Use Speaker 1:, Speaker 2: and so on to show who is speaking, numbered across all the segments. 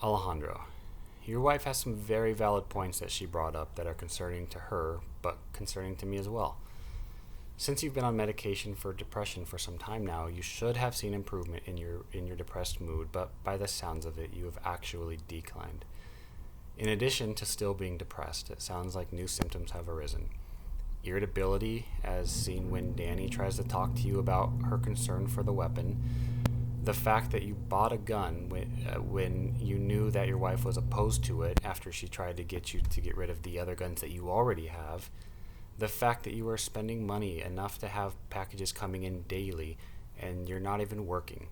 Speaker 1: Alejandro, your wife has some very valid points that she brought up that are concerning to her, but concerning to me as well. Since you've been on medication for depression for some time now, you should have seen improvement in your depressed mood, but by the sounds of it, you have actually declined. In addition to still being depressed, it sounds like new symptoms have arisen. Irritability, as seen when Danny tries to talk to you about her concern for the weapon, the fact that you bought a gun when you knew that your wife was opposed to it after she tried to get you to get rid of the other guns that you already have, the fact that you are spending money enough to have packages coming in daily and you're not even working,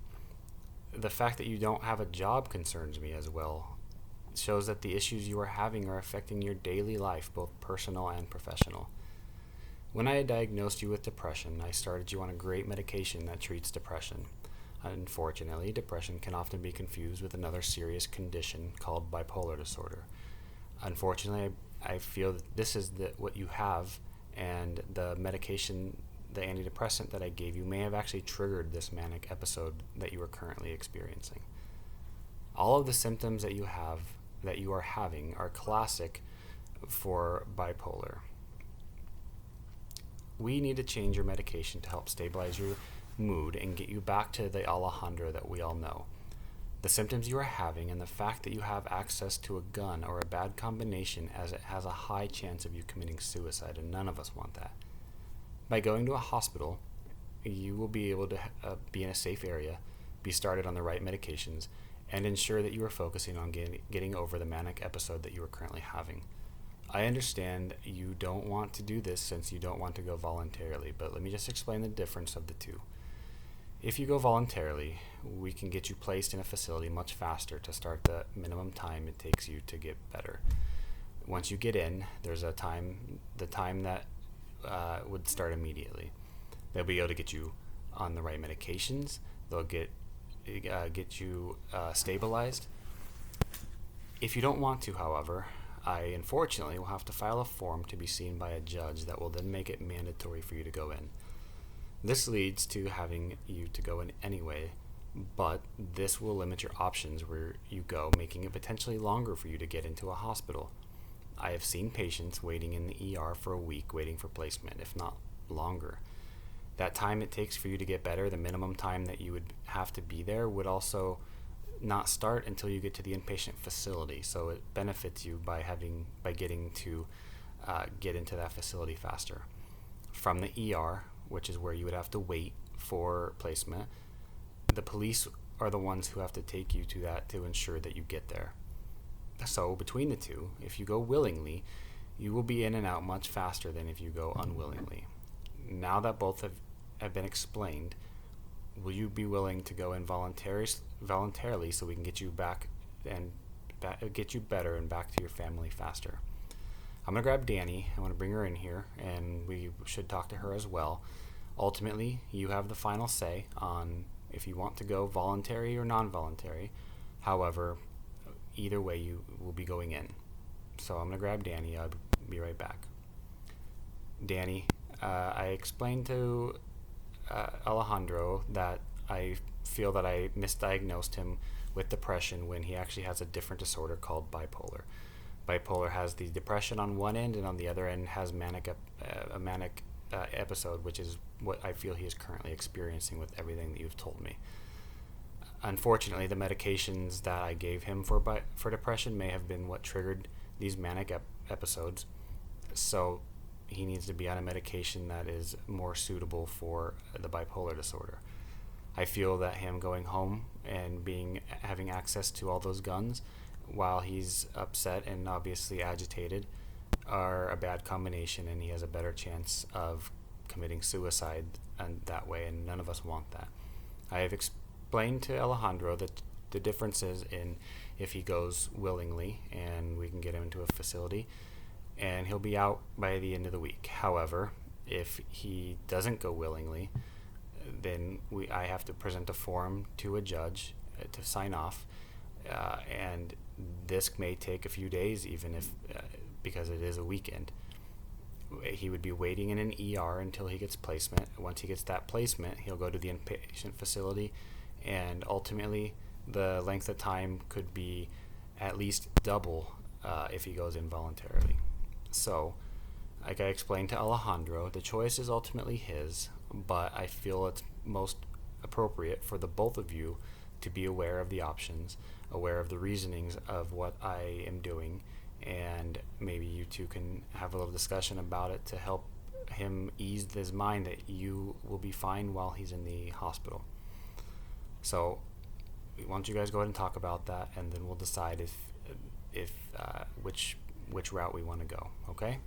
Speaker 1: the fact that you don't have a job concerns me as well. It shows that the issues you are having are affecting your daily life, both personal and professional. When I diagnosed you with depression, I started you on a great medication that treats depression. Unfortunately, depression can often be confused with another serious condition called bipolar disorder. Unfortunately, I feel that this is what you have, and the medication, the antidepressant that I gave you, may have actually triggered this manic episode that you are currently experiencing. All of the symptoms that you are having, are classic for bipolar. We need to change your medication to help stabilize your mood and get you back to the Alejandro that we all know. The symptoms you are having and the fact that you have access to a gun are a bad combination, as it has a high chance of you committing suicide, and none of us want that. By going to a hospital, you will be able to be in a safe area, be started on the right medications, and ensure that you are focusing on getting over the manic episode that you are currently having. I understand you don't want to do this since you don't want to go voluntarily, but let me just explain the difference of the two. If you go voluntarily, we can get you placed in a facility much faster to start the minimum time it takes you to get better. Once you get in, there's the time that would start immediately. They'll be able to get you on the right medications. They'll get you stabilized. If you don't want to, however, I unfortunately will have to file a form to be seen by a judge that will then make it mandatory for you to go in. This leads to having you to go in anyway, but this will limit your options where you go, making it potentially longer for you to get into a hospital. I have seen patients waiting in the ER for a week waiting for placement, if not longer. That time it takes for you to get better, the minimum time that you would have to be there, would also not start until you get to the inpatient facility. So it benefits you by getting to get into that facility faster. From the ER, which is where you would have to wait for placement, the police are the ones who have to take you to that to ensure that you get there. So between the two, if you go willingly, you will be in and out much faster than if you go unwillingly. Now that both have been explained, will you be willing to go in voluntarily so we can get you back and get you better and back to your family faster? I'm going to grab Danny. I want to bring her in here, and we should talk to her as well. Ultimately, you have the final say on if you want to go voluntary or non-voluntary. However, either way, you will be going in. So I'm going to grab Danny. I'll be right back. Danny, I explained to Alejandro that I feel that I misdiagnosed him with depression when he actually has a different disorder called bipolar. Bipolar has the depression on one end, and on the other end has a manic episode, which is what I feel he is currently experiencing with everything that you've told me. Unfortunately, the medications that I gave him for depression may have been what triggered these manic episodes. So he needs to be on a medication that is more suitable for the bipolar disorder. I feel that him going home and having access to all those guns while he's upset and obviously agitated are a bad combination, and he has a better chance of committing suicide that way, and none of us want that. I have explained to Alejandro that the difference is in if he goes willingly and we can get him into a facility, and he'll be out by the end of the week. However, if he doesn't go willingly, then I have to present a form to a judge to sign off, and this may take a few days, even if because it is a weekend. He would be waiting in an ER until he gets placement. Once he gets that placement, he'll go to the inpatient facility, and ultimately the length of time could be at least double if he goes involuntarily. So, like I explained to Alejandro, the choice is ultimately his, but I feel it's most appropriate for the both of you to be aware of the options, aware of the reasonings of what I am doing, and maybe you two can have a little discussion about it to help him ease his mind that you will be fine while he's in the hospital. So why don't you guys go ahead and talk about that, and then we'll decide if which route we want to go. Okay?